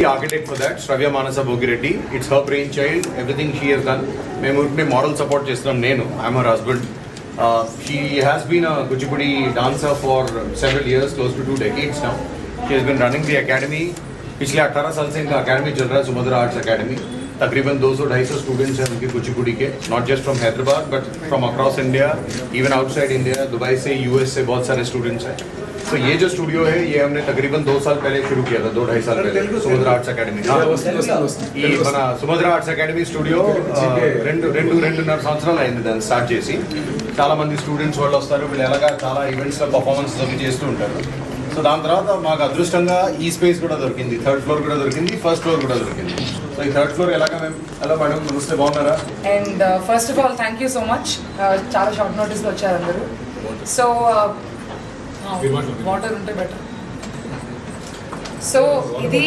The architect for that, Shravya Manasa Bogireddy. It's her brainchild. Everything she has done. మేము moral support చేస్తున్నాం నేను. I'm her husband. She has been a Kuchipudi dancer for several years, close to 2 decades now. She has been running the academy. पिछले 18 साल से इनका academy चल रहा है, सुमधुरा आर्ट्स academy. तकरीबन 200-250 स्टूडेंट्स हैं उनके कुचिपुड़ी के, not just from Hyderabad but from across India, even outside India, Dubai से, यूएस से बहुत सारे स्टूडेंट्स हैं. तो ये जो स्टूडियो है ये हमने तकरीबन 2 साल पहले शुरू किया था, 2-2.5 साल पहले, सुमधुरा आर्ट्स अकेडमी. ఈ మన సుమధురా ఆర్ట్స్ అకాడమీ స్టూడియో రెండున్నర సంవత్సరాలు అయింది దాన్ని స్టార్ట్ చేసి. చాలా మంది స్టూడెంట్స్ వాళ్ళు వస్తారు, వీళ్ళు ఎలాగా చాలా ఈవెంట్స్లో పర్ఫార్మెన్సెస్ అవి చేస్తూ ఉంటారు. సో దాని తర్వాత మాకు అదృష్టంగా ఈ స్పేస్ కూడా దొరికింది, 3rd ఫ్లోర్ కూడా దొరికింది, 1st ఫ్లోర్ కూడా దొరికింది. సో ఈ 3rd ఫ్లోర్ ఎలాగా మేము ఎలా మేడం చూస్తే బాగున్నారా? And first of all thank you so much, చాలా షార్ట్ నోటీస్లో వచ్చారు అందరూ. సో వాటర్ ఉంటే బెటర్. సో ఇది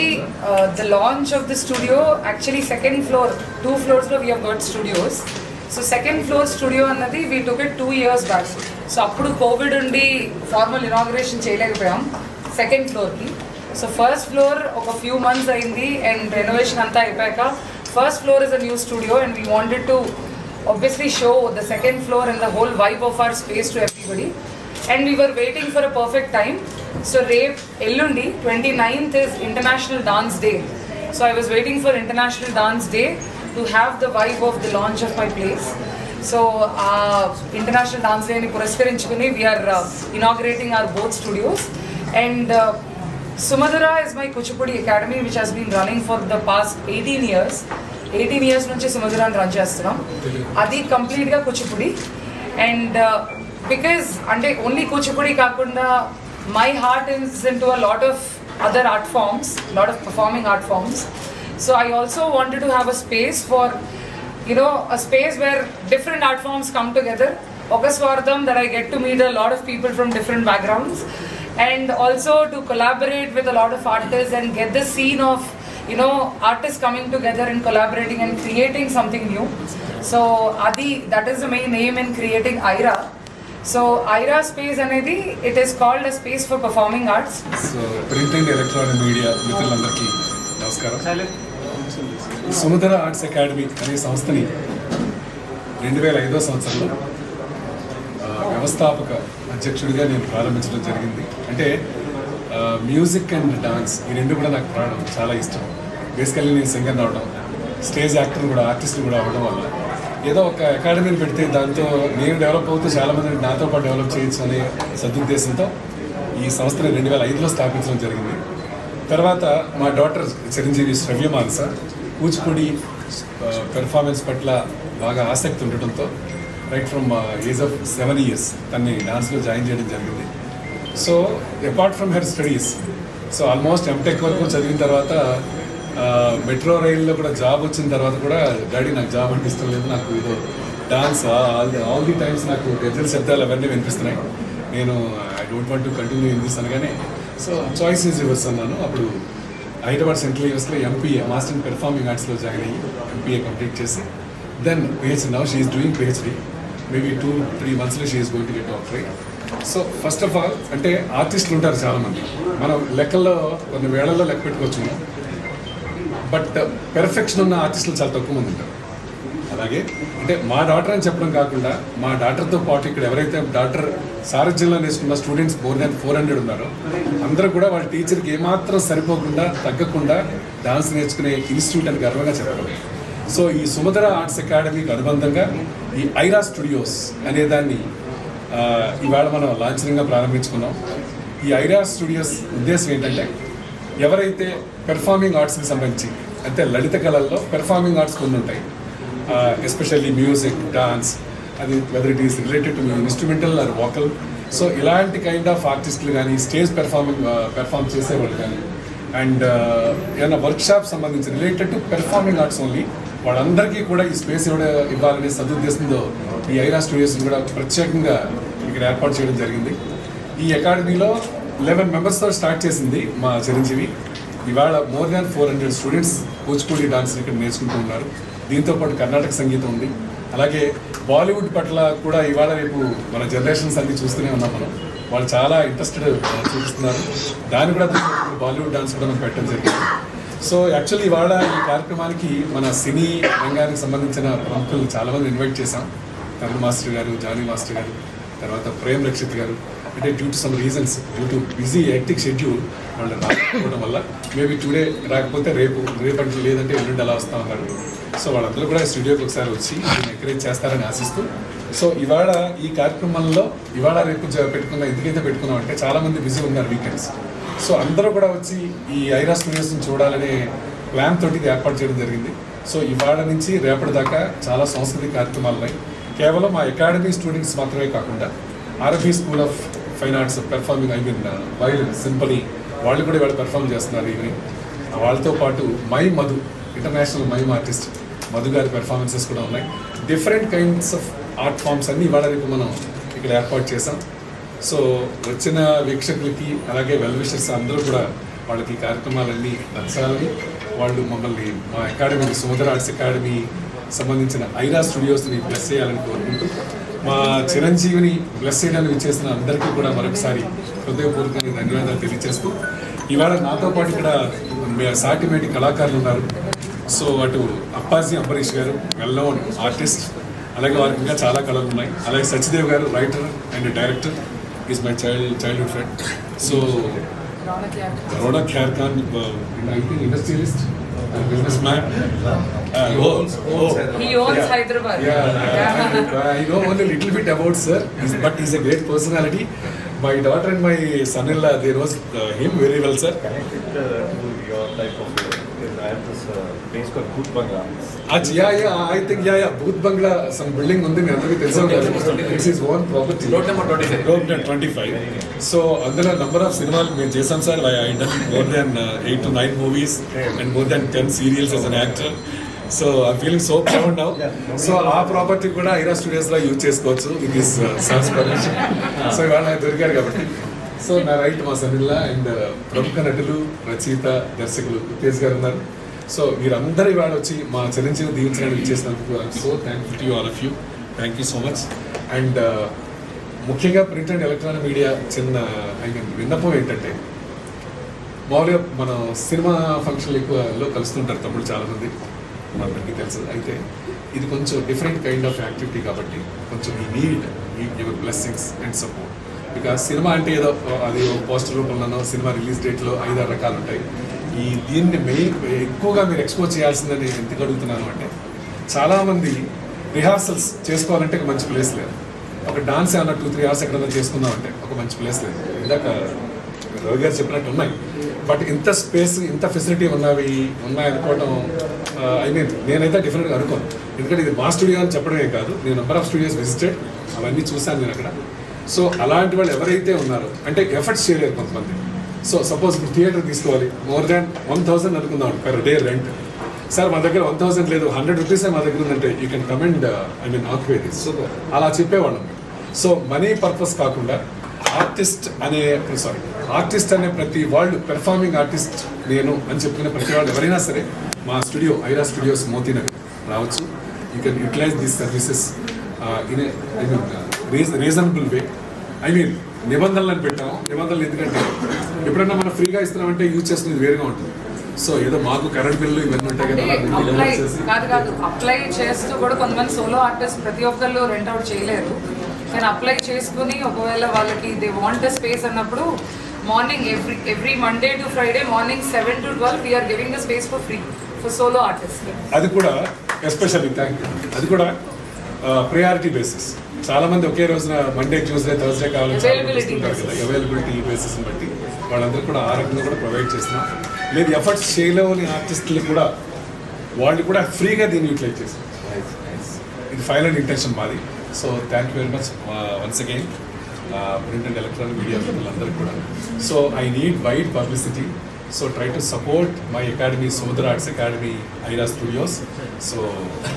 the launch of the studio. Actually 2nd floor, 2 ఫ్లోర్స్లో we have got studios. So 2nd floor studio అన్నది we took it 2 years back. So అప్పుడు Covid ఉండి ఫార్మల్ ఇనాగ్రేషన్ చేయలేకపోయాం 2nd ఫ్లోర్కి. సో 1st ఫ్లోర్ ఒక few months అయింది and renovation అంతా అయిపోయాక 1st floor is a new studio and we wanted to obviously show the 2nd floor and the whole vibe of our space to everybody. And we were waiting for a perfect time. So Ellundi 29th is International Dance Day. So I was waiting for International Dance Day to have the vibe of the launch of my place. So International Dance Day ni puraskarinchukuni we are inaugurating our both studios. And Sumadhura is my Kuchipudi academy which has been running for the past 18 years. 18 years నుంచి సుమధురాని run చేస్తున్నాం. అది కంప్లీట్గా Kuchipudi. And because అంటే only Kuchipudi కాకుండా my heart is in to a lot of other art forms, lot of performing art forms. So I also wanted to have a space for a space where different art forms come together. Oka Swartham, that I get to meet a lot of people from different backgrounds and also to collaborate with a lot of artists and get the scene of artists coming together and collaborating and creating something new. So that is the main aim in creating IRA. So IRA space anedi, it is called a space for performing arts. So print and electronic media మిత్రులందరికీ నమస్కారం. సుమధుర arts academy అనే సంస్థని 2005వ సంవత్సరంలో వ్యవస్థాపక అధ్యక్షుడిగా నేను ప్రారంభించడం జరిగింది. అంటే మ్యూజిక్ అండ్ డాన్స్ ఈ రెండు కూడా నాకు ప్రాణం, చాలా ఇష్టం. బేసికల్లీ నేను సింగర్ అవడం, స్టేజ్ యాక్టర్ కూడా, ఆర్టిస్ట్ కూడా అవ్వడం వల్ల ఏదో ఒక అకాడమీని పెడితే దాంతో నేను డెవలప్ అవుతూ చాలామంది నాతో పాటు డెవలప్ చేయొచ్చు అనే సదుద్దేశంతో ఈ సంస్థని 2005లో స్థాపించడం జరిగింది. తర్వాత మా డాటర్ చిరంజీవి శ్రవ్య మానస కూచిపూడి పెర్ఫార్మెన్స్ పట్ల బాగా ఆసక్తి ఉండటంతో right from age of 7 years తన్ని డాన్స్లో జాయిన్ చేయడం జరిగింది. So apart from her studies, so almost M Tech వరకు చదివిన తర్వాత మెట్రో రైల్లో కూడా జాబ్ వచ్చిన తర్వాత కూడా డాడీ నాకు జాబ్ అనిపిస్తూ లేదు, నాకు ఏదో డాన్స్ ఆల్ ది టైమ్స్ నాకు గజల్ శబ్దాలు అవన్నీ వినిపిస్తున్నాయి, నేను I don't want to continue in this అనగానే సో చాయిస్ ఈజ్ యువర్స్ అన్నాను. అప్పుడు హైదరాబాద్ సెంట్రల్ యూనివర్సిటీలో ఎంపీఏ మాస్టర్ ఇన్ పెర్ఫార్మింగ్ ఆర్ట్స్లో జాయిన్ అయ్యి ఎంపీఏ కంప్లీట్ చేసి then PhD, now she is doing PhD. Maybe 2-3 monthsలో she is going to get doctorate. So first of all అంటే ఆర్టిస్టులు ఉంటారు చాలామంది, మనం లెక్కల్లో కొన్ని వేళల్లో లెక్క పెట్టుకోవచ్చు, బట్ పెర్ఫెక్షన్ ఉన్న ఆర్టిస్టులు చాలా తక్కువ మంది ఉంటారు. అలాగే అంటే మా డాటర్ అని చెప్పడం కాకుండా మా డాటర్తో పాటు ఇక్కడ ఎవరైతే డాక్టర్ సారథ్యంలో నేర్చుకున్న స్టూడెంట్స్ more than 400 ఉన్నారో అందరూ కూడా వాళ్ళ టీచర్కి ఏమాత్రం సరిపోకుండా తగ్గకుండా డాన్స్ నేర్చుకునే ఇన్స్టిట్యూట్ అని గర్వంగా చెప్పగలం. సో ఈ సుమధుర ఆర్ట్స్ అకాడమీకి అనుబంధంగా ఈ ఐరా స్టూడియోస్ అనే దాన్ని ఇవాళ మనం లాంఛనంగా ప్రారంభించుకున్నాం. ఈ ఐరా స్టూడియోస్ ఉద్దేశం ఏంటంటే ఎవరైతే పెర్ఫార్మింగ్ ఆర్ట్స్కి సంబంధించి అంటే లలిత కళల్లో పెర్ఫార్మింగ్ ఆర్ట్స్ కొన్ని ఉంటాయి, ఎస్పెషల్లీ మ్యూజిక్, డాన్స్, అది whether it is related to instrumental or vocal. So ఇలాంటి కైండ్ ఆఫ్ ఆర్టిస్టులు కానీ స్టేజ్ పెర్ఫార్మ్ చేసేవాళ్ళు కానీ అండ్ ఏమైనా వర్క్షాప్ సంబంధించి related to performing arts only వాళ్ళందరికీ కూడా ఈ స్పేస్ ఇవ్వాలనే సదుద్దేశంతో ఈ ఐరా స్టూడియోస్ని కూడా ప్రత్యేకంగా ఇక్కడ ఏర్పాటు చేయడం జరిగింది. ఈ అకాడమీలో 11 members స్టార్ట్ చేసింది మా చిరంజీవి. ఇవాళ more than 400 students Kuchipudi dance ఇక్కడ నేర్చుకుంటూ ఉన్నారు. దీంతోపాటు కర్ణాటక సంగీతం ఉంది. అలాగే బాలీవుడ్ పట్ల కూడా ఇవాళ రేపు మన జనరేషన్స్ అన్ని చూస్తూనే ఉన్నాం మనం. వాళ్ళు చాలా ఇంట్రెస్టెడ్ చూపిస్తున్నారు. దాన్ని కూడా బాలీవుడ్ డాన్స్ కూడా మనం పెట్టడం జరిగింది. సో యాక్చువల్లీ ఇవాళ ఈ కార్యక్రమానికి మన సినీ రంగానికి సంబంధించిన ప్రముఖులు చాలామంది ఇన్వైట్ చేశాం. తరుణ్ మాస్టర్ గారు, జానీ మాస్టర్ గారు, తర్వాత ప్రేమ్ రక్షిత్ గారు. అంటే due to some reasons, due to busy hectic schedule వాళ్ళు రాకపోవడం వల్ల మేబీ టుడే రాకపోతే రేపటి లేదంటే ఎల్లుండి అలా వస్తూ ఉన్నారు. సో వాళ్ళందరూ కూడా స్టూడియోకి ఒకసారి వచ్చి ఎంకరేజ్ చేస్తారని ఆశిస్తూ, సో ఇవాళ ఈ కార్యక్రమంలో ఇవాళ రేపు పెట్టుకున్న ఎందుకైతే పెట్టుకున్నాం అంటే చాలామంది బిజీ ఉన్నారు వీకెండ్స్. సో అందరూ కూడా వచ్చి ఈ ఐరా స్టూడియోస్ని చూడాలనే ప్లాన్ తోటి ఇది ఏర్పాటు చేయడం జరిగింది. సో ఇవాళ నుంచి రేపటి దాకా చాలా సాంస్కృతిక కార్యక్రమాలు ఉన్నాయి. కేవలం మా అకాడమీ స్టూడెంట్స్ మాత్రమే కాకుండా RFE school of fine arts performing violin Symphony వాళ్ళు కూడా ఇవాళ పెర్ఫార్మ్ చేస్తున్నారు ఈవినింగ్. వాళ్ళతో పాటు Madhu international mime artist Madhu గారి పెర్ఫార్మెన్సెస్ కూడా ఉన్నాయి. Different kinds of art forms అన్నీ ఇవాళ రేపు మనం ఇక్కడ ఏర్పాటు చేసాం. సో వచ్చిన వీక్షకులకి అలాగే వెల్ విషర్స్ అందరూ కూడా వాళ్ళకి కార్యక్రమాలన్నీ నచ్చాలని, వాళ్ళు మమ్మల్ని మా అకాడమీ సుమధుర ఆర్ట్స్ అకాడమీ సంబంధించిన ఐరా స్టూడియోస్ని బ్లెస్ చేయాలని కోరుకుంటూ, మా చిరంజీవిని బ్లెస్ చేయడానికి చేసిన అందరికీ కూడా మరొకసారి హృదయపూర్వకంగా ధన్యవాదాలు తెలియజేస్తూ, ఇవాళ నాతో పాటు ఇక్కడ సాటిమేటి కళాకారులు ఉన్నారు. సో అటు అప్పాజీ అంబరీష్ గారు వెల్ నోన్ ఆర్టిస్ట్, అలాగే వారికి ఇంకా చాలా కళలు ఉన్నాయి. అలాగే Satyadev garu writer and director, is my childhood friend. So Raunak Khair Khan industrialist, businessman. He owns Hyderabad. I know only little bit about sir, but he's a great personality. My daughter and my son-in-law, they know him very well, sir. Connected to your type of I have this place called Booth Bangla. I think Booth Bangla, some building on the it's his own property. Road number 25. Road number 25. So under a number of cinemas, Jason sir, I done more than 8 to 9 movies and more than 10 serials as an actor. So I'm feeling so proud now. So our property kuda Ira Studios la use chesukochu with his son's permission. So ivala dorigaru kabatti. So నా right మా సన్నిల్లా and ప్రముఖ నటులు, రచయిత, దర్శకులు తేజ్ గారు ఉన్నారు. So మీరందరూ ఇవాళ వచ్చి మా చిరంజీవి దీవించడానికి ఇచ్చేసినందుకు I'm so thankful to you all of you. Thank you so much. And ముఖ్యంగా ప్రింట్ అండ్ ఎలక్ట్రానిక్ మీడియా చిన్న విన్నపం ఏంటంటే, మామూలుగా మనం సినిమా ఫంక్షన్లు ఎక్కువలో కలుస్తుంటారు తమ్ముడు చాలామంది, మనందరికీ తెలుసు. అయితే ఇది కొంచెం డిఫరెంట్ కైండ్ ఆఫ్ యాక్టివిటీ కాబట్టి కొంచెం ఈ need your blessings and support. Because cinema అంటే ఏదో అది పోస్టర్ రూపంలోనో సినిమా రిలీజ్ డేట్లో 5-6 రకాలు ఉంటాయి. దీన్ని ఎక్కువగా మీరు ఎక్స్పోజ్ చేయాల్సిందని ఎందుకు అడుగుతున్నాను అంటే, చాలామంది రిహార్సల్స్ చేసుకోవాలంటే ఒక మంచి ప్లేస్ లేదు. ఒక డాన్స్ ఏమన్నా 2-3 hours ఎక్కడన్నా చేసుకుందామంటే ఒక మంచి ప్లేస్ లేదు. ఇందాక రవి గారు చెప్పినట్టు ఉన్నాయి, బట్ ఇంత స్పేస్ ఇంత ఫెసిలిటీ ఉన్నాయనుకోవటం నేనైతే డిఫరెంట్గా అనుకోను. ఎందుకంటే ఇది మా స్టూడియో అని చెప్పడమే కాదు, నేను నెంబర్ ఆఫ్ స్టూడియోస్ విజిటెడ్, అవన్నీ చూశాను నేను అక్కడ. సో అలాంటి వాళ్ళు ఎవరైతే ఉన్నారో అంటే ఎఫర్ట్స్ చేయలేరు కొంతమంది. సో సపోజ్ ఇప్పుడు థియేటర్ తీసుకోవాలి, మోర్ దాన్ 1000 అనుకుందాం పర్ డే రెంట్. సార్ మా దగ్గర 1000 లేదు, 100 రూపీసే మా దగ్గర ఉందంటే you can commend occupy this. అలా చెప్పేవాళ్ళం. సో మనీ పర్పస్ కాకుండా ఆర్టిస్ట్ అనే ప్రతి వాళ్ళు, పెర్ఫార్మింగ్ ఆర్టిస్ట్ నేను అని చెప్పుకునే ప్రతి వాళ్ళు ఎవరైనా సరే మా స్టూడియో ఐరా స్టూడియోస్ మోతీనగర్ రావచ్చు. You can utilize these services in reasonable way. నిబంధనలను పెట్టాము. నిబంధనలు ఎందుకంటే ఎప్పుడన్నా మనం ఫ్రీగా ఇస్తున్నామంటే యూజ్ చేసుకునేది వేరుగా ఉంటుంది. సో ఏదో మాకు కరెంట్ బిల్లు ఇవన్నీ ఉంటాయి కదా, అప్లై చేస్తూ కూడా కొంతమంది సోలో ఆర్టిస్ట్ ప్రతి ఒక్కళ్ళు రెంట్ అవుట్ చేయలేరు. నేను అప్లై చేసుకుని ఒకవేళ వాళ్ళకి దే వాంట్ స్పేస్ అన్నప్పుడు morning every Monday to Friday morning 7 to 12 we're giving the space for free for solo artist. అది కూడా ఎస్పెషల్లీ అది కూడా ప్రయారిటీ బేసిస్. చాలా మంది ఒకే రోజున మండే, ట్యూస్డే, థర్స్డే కావాలని చూస్తుంటారు కదా, అవైలబిలిటీ బేసిస్ బట్టి వాళ్ళందరూ కూడా ఆ రకంగా కూడా ప్రొవైడ్ చేస్తున్నాం. లేదు ఎఫర్ట్స్ చేయలేని ఆర్టిస్టులు కూడా వాళ్ళు కూడా ఫ్రీగా దీన్ని యూటిలైజ్ చేస్తారు. ఇది ఫైనల్ ఇంటెన్షన్ మాది. So thank you very much once again print and electronic media పిల్లలందరికీ కూడా. So I need wide publicity. So try to support my academy, Sumadhura arts academy, Aira studios. So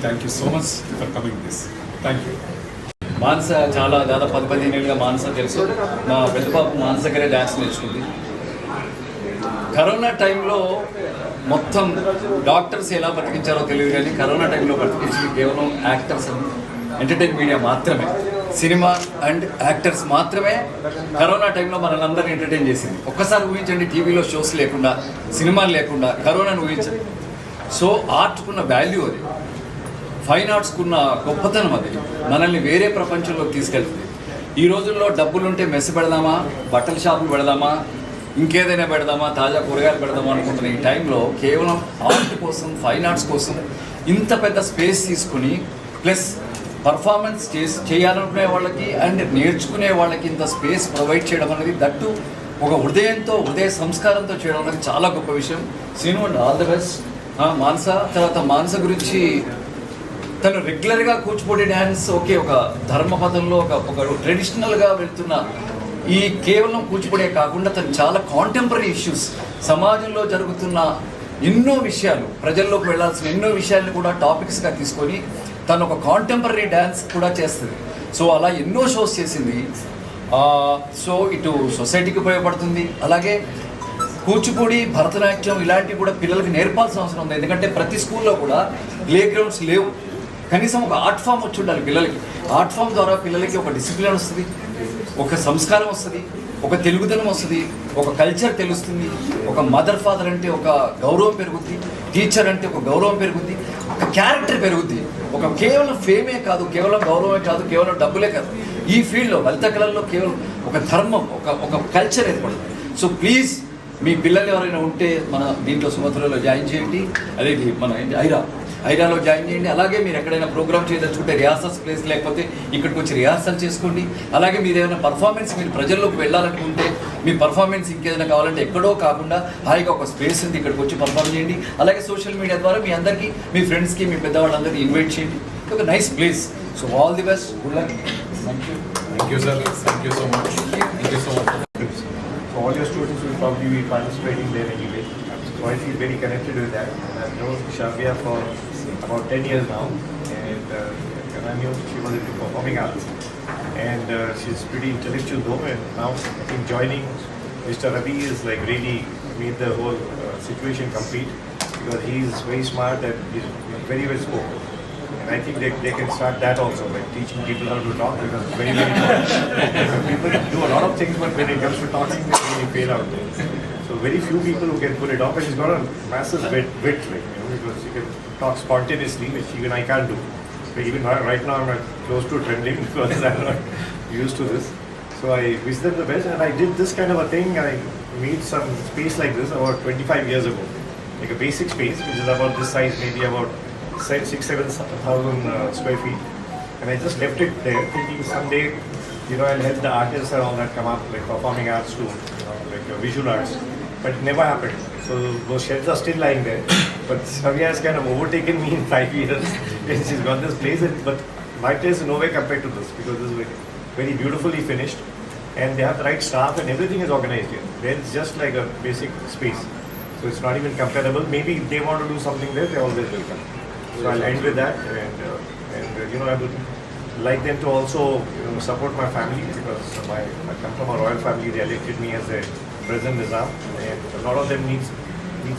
thank you so much for coming this. Thank you. Manasa చాలా దాదాపు 10-15 ఏళ్ళుగా మానస తెలుసు. మా పెద్ద పాప మానస దగ్గరే డ్యాన్స్ నేర్చుకుంది. కరోనా టైంలో మొత్తం డాక్టర్స్ ఎలా బతికించారో తెలియదు, కానీ కరోనా టైంలో బతికించింది కేవలం యాక్టర్స్ అండ్ ఎంటర్టైన్ మీడియా మాత్రమే. సినిమా అండ్ యాక్టర్స్ మాత్రమే కరోనా టైంలో మనల్ని అందరినీ ఎంటర్టైన్ చేసింది. ఒక్కసారి ఊహించండి, టీవీలో షోస్ లేకుండా, సినిమాలు లేకుండా కరోనాను ఊహించండి. సో ఆర్ట్కున్న వాల్యూ అది, ఫైన్ ఆర్ట్స్కున్న గొప్పతనం అది మనల్ని వేరే ప్రపంచంలోకి తీసుకెళ్తుంది. ఈ రోజుల్లో డబ్బులుంటే మెస్ పెడదామా, బట్టల షాపులు పెడదామా, ఇంకేదైనా పెడదామా, తాజా కూరగాయలు పెడదామా అనుకుంటున్న ఈ టైంలో కేవలం ఆర్ట్ కోసం, ఫైన్ ఆర్ట్స్ కోసం ఇంత పెద్ద స్పేస్ తీసుకుని ప్లస్ పర్ఫార్మెన్స్ చేయాలనుకునే వాళ్ళకి అండ్ నేర్చుకునే వాళ్ళకి ఇంత స్పేస్ ప్రొవైడ్ చేయడం అనేది, దట్టు ఒక హృదయ సంస్కారంతో చేయడం అనేది చాలా గొప్ప విషయం. Seenu and all the best. Manasa తర్వాత మానస గురించి, తను రెగ్యులర్గా కూచిపూడి డ్యాన్స్ ఓకే ఒక ధర్మపథంలో ఒక ట్రెడిషనల్గా వెళ్తున్న ఈ కేవలం కూచిపూడే కాకుండా తను చాలా కాంటెంపరీ ఇష్యూస్, సమాజంలో జరుగుతున్న ఎన్నో విషయాలు, ప్రజల్లోకి వెళ్ళాల్సిన ఎన్నో విషయాలను కూడా టాపిక్స్గా తీసుకొని తను ఒక కాంటెంపరీ డ్యాన్స్ కూడా చేస్తుంది. సో అలా ఎన్నో షోస్ చేసింది. సో ఇటు సొసైటీకి ఉపయోగపడుతుంది, అలాగే కూచిపూడి, భరతనాట్యం ఇలాంటివి కూడా పిల్లలకి నేర్పాల్సిన అవసరం ఉంది. ఎందుకంటే ప్రతి స్కూల్లో కూడా ప్లే గ్రౌండ్స్ లేవు. కనీసం ఒక ఆర్ట్ ఫామ్ వచ్చి ఉండాలి పిల్లలకి. ఆర్ట్ ఫామ్ ద్వారా పిల్లలకి ఒక డిసిప్లిన్ వస్తుంది, ఒక సంస్కారం వస్తుంది, ఒక తెలుగుదనం వస్తుంది, ఒక కల్చర్ తెలుస్తుంది, ఒక మదర్ ఫాదర్ అంటే ఒక గౌరవం పెరుగుద్ది, టీచర్ అంటే ఒక గౌరవం పెరుగుద్ది, ఒక క్యారెక్టర్ పెరుగుద్ది. ఒక కేవలం ఫేమే కాదు, కేవలం గౌరవమే కాదు, కేవలం డబ్బులే కాదు, ఈ ఫీల్డ్లో లలిత కళల్లో కేవలం ఒక ధర్మం, ఒక కల్చర్ ఏర్పడుతుంది. సో ప్లీజ్ మీ పిల్లలు ఎవరైనా ఉంటే మన దీంట్లో సుమధురలో జాయిన్ చేయండి, అదే మన ఐరాలో జాయిన్ చేయండి. అలాగే మీరు ఎక్కడైనా ప్రోగ్రామ్ చేయదలుచుకుంటే రిహార్సల్స్ ప్లేస్ లేకపోతే ఇక్కడికి వచ్చి రిహార్సల్ చేసుకోండి. అలాగే మీరు ఏదైనా పర్ఫార్మెన్స్ మీరు ప్రజల్లోకి వెళ్ళాలనుకుంటే, మీ పర్ఫార్మెన్స్ ఇంకేదైనా కావాలంటే ఎక్కడో కాకుండా హాయిగా ఒక స్పేస్ ఉంది, ఇక్కడికి వచ్చి పర్ఫార్మ్ చేయండి. అలాగే సోషల్ మీడియా ద్వారా మీ అందరికీ, మీ ఫ్రెండ్స్కి, మీ పెద్దవాళ్ళందరికీ ఇన్వైట్ చేయండి. ఒక nice place. So all the best, good luck. Thank you, sir. Thank you so much. Thank you so much. So all your students will probably be participating there anyway. So I feel very connected with that. I've known Shavya for about 10 years now, and I knew she was into performing arts. And she's pretty intellectual though, and now I think joining Mr. Ravi is like really made the whole situation complete, because he is very smart and he's very well spoken. And I think they can start that also, like teaching people how to talk, because it's very, very important. People do a lot of things, but when it comes to talking, they really fail out there. So very few people who can pull it off, and he's got a massive wit, like, because he can talk spontaneously, which even I can't do. So even right now I'm close to trembling because I'm not used to this. So I wish them the best, and I did this kind of a thing. I made some space like this about 25 years ago, like a basic space, which is about this size, maybe about 6,000-7,000 square feet, and I just left it there, thinking someday, I'll help the artists and all that come up, like performing arts too, like visual arts. But it never happened. So those shells are still lying there. But Shavya has kind of overtaken me in 5 years, and she's got this place. But my place is nowhere compared to this, because this is very, very beautifully finished, and they have the right staff, and everything is organized here. There it's just like a basic space, so it's not even comparable. Maybe if they want to do something there, they're always welcome. So I'll end with that, and I would like them to also support my family, because I come from a royal family. They elected me as a President Nizam, and a lot of them need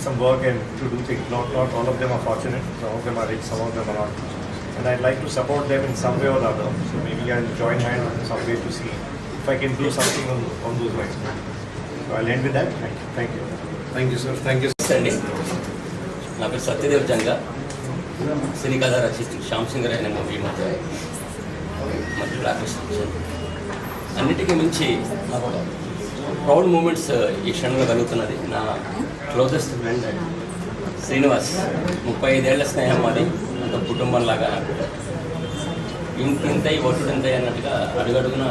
some work and to do things. Not all of them are fortunate. Some of them are rich, some of them are not. And I'd like to support them in some way or other. So maybe I'll join hands in some way to see if I can do something on those lines. So I'll end with that. Thank you. Thank you, sir. Thank you. అండి, నా పేరు సత్యదేవ్ జంగా. సినీ కథ రచించిన Shyam singer అనే movie మధ్య ఆకర్షించాను. అన్నిటికీ మించి నాకు ప్రౌడ్ మూమెంట్స్ ఈ క్షణంలో కలుగుతున్నది. నా క్లోజెస్ట్ ఫ్రెండ్ శ్రీనివాస్, 35 ఏళ్ల స్నేహం అది, అంత కుటుంబంలాగా నాకు ఇంతై ఒట్టుడింతై అన్నట్టుగా అడుగడుగున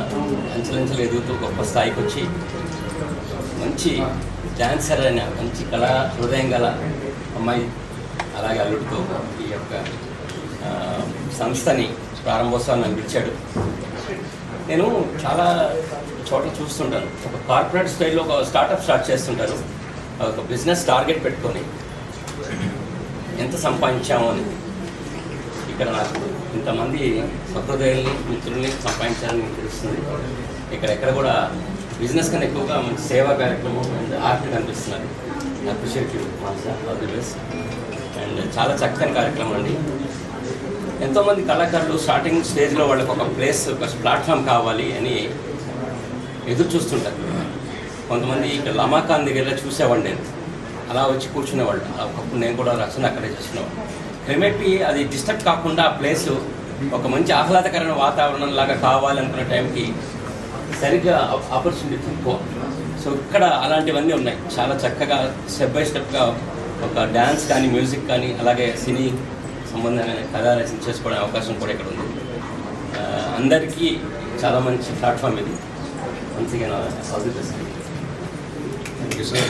అంచెలంచెలు ఎదుగుతూ గొప్ప స్థాయికి వచ్చి మంచి డాన్సర్ అయిన మంచి కళా హృదయం గల అమ్మాయి, అలాగే అల్లుడితో ఈ యొక్క సంస్థని ప్రారంభోత్సవాన్ని నాకు ఇచ్చాడు. నేను చాలా చోట్ల చూస్తుంటాను, ఒక కార్పొరేట్ స్టైల్లో ఒక స్టార్ట్అప్ స్టార్ట్ చేస్తుంటారు, ఒక బిజినెస్ టార్గెట్ పెట్టుకొని ఎంత సంపాదించాము అని. ఇక్కడ నాకు ఇంతమంది సహృదయుల్ని, మిత్రుల్ని సంపాదించాలని తెలుస్తుంది. ఎక్కడ కూడా బిజినెస్ కన్నా ఎక్కువగా మంచి సేవా కార్యక్రమం అండ్ ఆర్ట్ కనిపిస్తున్నది. Appreciate you Mansa, all the best. And చాలా చక్కని కార్యక్రమం అండి. ఎంతోమంది కళాకారులు స్టార్టింగ్ స్టేజ్లో వాళ్ళకి ఒక ప్లేస్, ఒక ప్లాట్ఫామ్ కావాలి అని ఎదురు చూస్తుంటారు. కొంతమంది ఇక్కడ లమాకాన్ దగ్గర చూసేవాడిని నేను, అలా వచ్చి కూర్చునేవాళ్ళు. ఒకప్పుడు నేను కూడా రచన అక్కడే చూసినవాడు. క్లైమేట్కి అది డిస్టర్బ్ కాకుండా ఆ ప్లేస్ ఒక మంచి ఆహ్లాదకరమైన వాతావరణం లాగా కావాలనుకున్న టైంకి సరిగ్గా ఆపర్చునిటీ తక్కువ. సో ఇక్కడ అలాంటివన్నీ ఉన్నాయి. చాలా చక్కగా స్టెప్ బై స్టెప్గా ఒక డ్యాన్స్ కానీ, మ్యూజిక్ కానీ, అలాగే సినీ సంబంధమైన కథా రచన చేసుకోవడం అవకాశం కూడా ఇక్కడ ఉంది. అందరికీ చాలా మంచి ప్లాట్ఫామ్ ఇది. మంచిగా all the best. Thank you, sir.